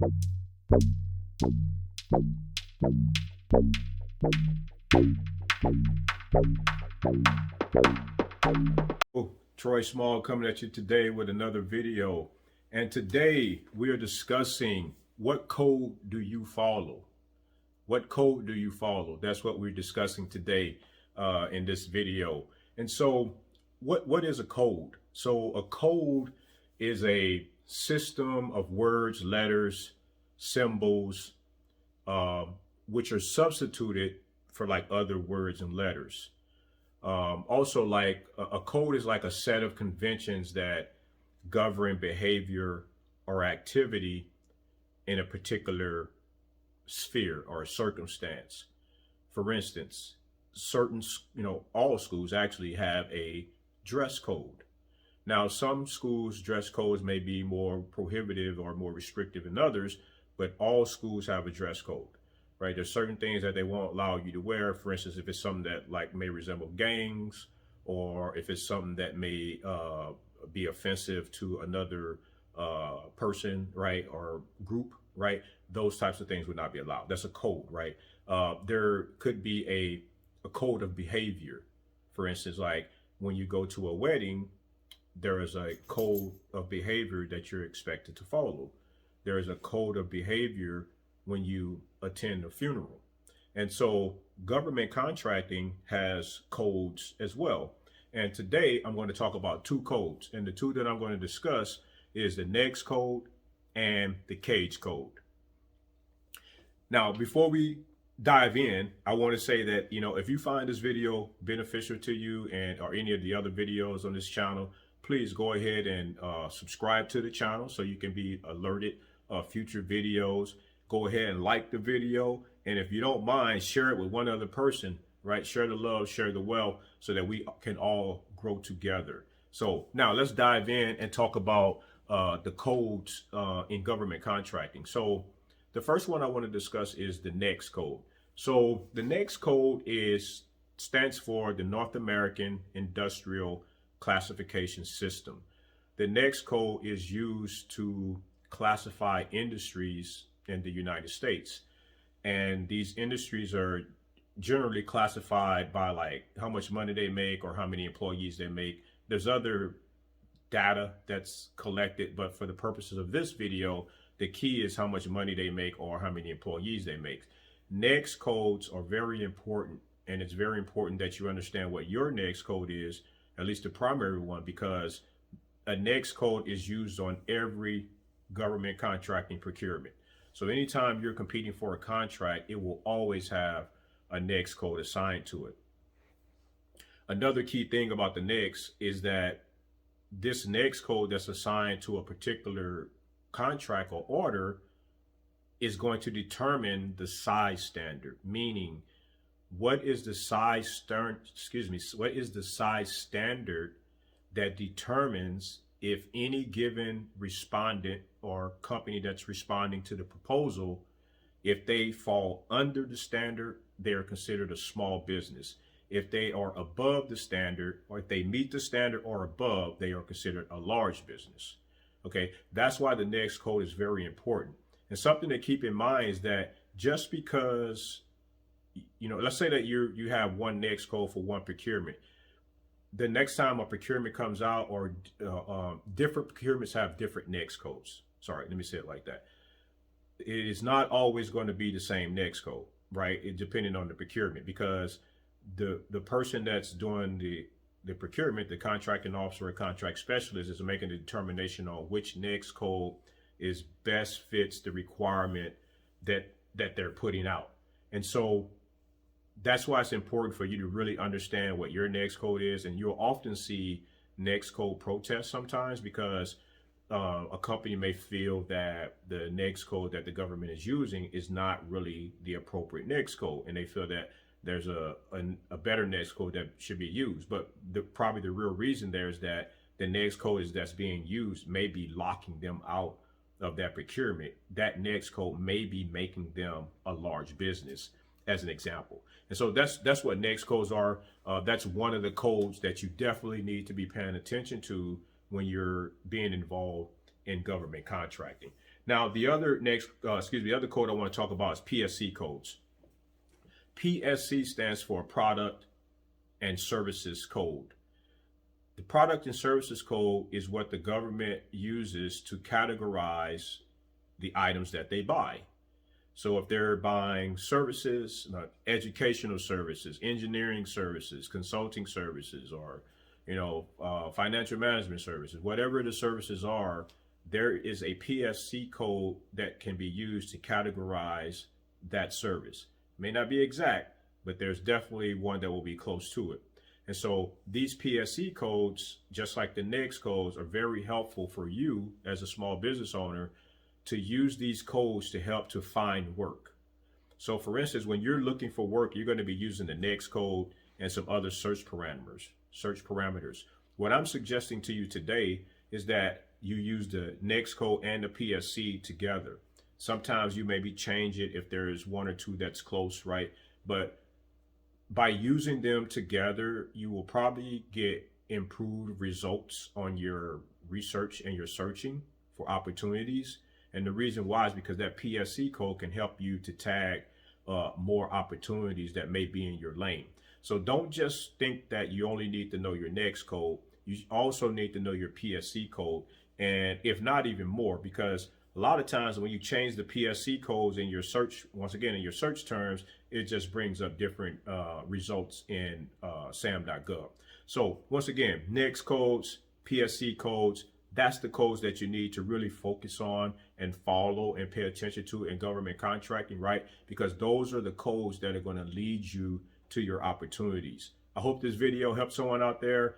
Troy Small coming at you today with another video. And today we are discussing, what code do you follow? What code do you follow? That's what we're discussing today in this video. And so what is a code? So a code is a system of words, letters, symbols, which are substituted for like other words and letters. Also, like a code is like a set of conventions that govern behavior or activity in a particular sphere or circumstance. For instance, all schools actually have a dress code. Now, some schools' dress codes may be more prohibitive or more restrictive than others, but all schools have a dress code. Right, there's certain things that they won't allow you to wear. For instance, if it's something that like may resemble gangs, or if it's something that may be offensive to another person, right, or group, right, those types of things would not be allowed. That's a code, right? There could be a code of behavior. For instance, like when you go to a wedding, there is a code of behavior that you're expected to follow. There is a code of behavior when you attend a funeral. And so government contracting has codes as well. And today I'm going to talk about two codes. And the two that I'm going to discuss is the NAICS code and the CAGE code. Now, before we dive in, I want to say that, if you find this video beneficial to you or any of the other videos on this channel, please go ahead and subscribe to the channel so you can be alerted of future videos. Go ahead and like the video, and if you don't mind, share it with one other person, right? Share the love, share the wealth, so that we can all grow together. So now let's dive in and talk about the codes in government contracting. So the first one I want to discuss is the NAICS code. So the NAICS code stands for the North American Industrial Classification System. The NAICS code is used to classify industries in the United States. And these industries are generally classified by like how much money they make or how many employees they make. There's other data that's collected, but for the purposes of this video, the key is how much money they make or how many employees they make. NAICS codes are very important, and it's very important that you understand what your NAICS code is, at least the primary one, because a NAICS code is used on every government contracting procurement. So anytime you're competing for a contract, it will always have a NAICS code assigned to it. Another key thing about the NAICS is that this NAICS code that's assigned to a particular contract or order is going to determine the size standard, meaning what is the size standard that determines if any given respondent or company that's responding to the proposal, if they fall under the standard, they are considered a small business. If they are above the standard, or if they meet the standard or above, they are considered a large business. Okay, that's why the NAICS code is very important. And something to keep in mind is that just because, let's say that you have one NAICS code for one procurement. The next time a procurement comes out, or different procurements have different NAICS codes. Sorry, let me say it like that. It is not always going to be the same NAICS code, right? It depending on the procurement, because the person that's doing the procurement, the contracting officer or contract specialist, is making a determination on which NAICS code is best fits the requirement that they're putting out. And so that's why it's important for you to really understand what your NAICS code is. And you'll often see NAICS code protests sometimes, because a company may feel that the NAICS code that the government is using is not really the appropriate NAICS code, and they feel that there's a better NAICS code that should be used. But probably the real reason there is that the NAICS code that's being used may be locking them out of that procurement. That NAICS code may be making them a large business, as an example. And so that's what NAICS codes are. That's one of the codes that you definitely need to be paying attention to when you're being involved in government contracting. Now, the other the other code I want to talk about is PSC codes. PSC stands for Product and Services Code. The Product and Services Code is what the government uses to categorize the items that they buy. So if they're buying services, educational services, engineering services, consulting services, or financial management services, whatever the services are, there is a PSC code that can be used to categorize that service. It may not be exact, but there's definitely one that will be close to it. And so these PSC codes, just like the NAICS codes, are very helpful for you as a small business owner to use these codes to help to find work. So for instance, when you're looking for work, you're going to be using the NAICS code and some other search parameters. What I'm suggesting to you today is that you use the NAICS code and the PSC together. Sometimes you maybe change it if there is one or two that's close, right? But by using them together, you will probably get improved results on your research and your searching for opportunities. And the reason why is because that PSC code can help you to tag more opportunities that may be in your lane. So don't just think that you only need to know your NAICS code. You also need to know your PSC code, and if not even more, because a lot of times when you change the PSC codes in your search, once again, in your search terms, it just brings up different results in SAM.gov. So once again, NAICS codes, PSC codes, that's the codes that you need to really focus on and follow and pay attention to in government contracting, right? Because those are the codes that are going to lead you to your opportunities. I hope this video helps someone out there.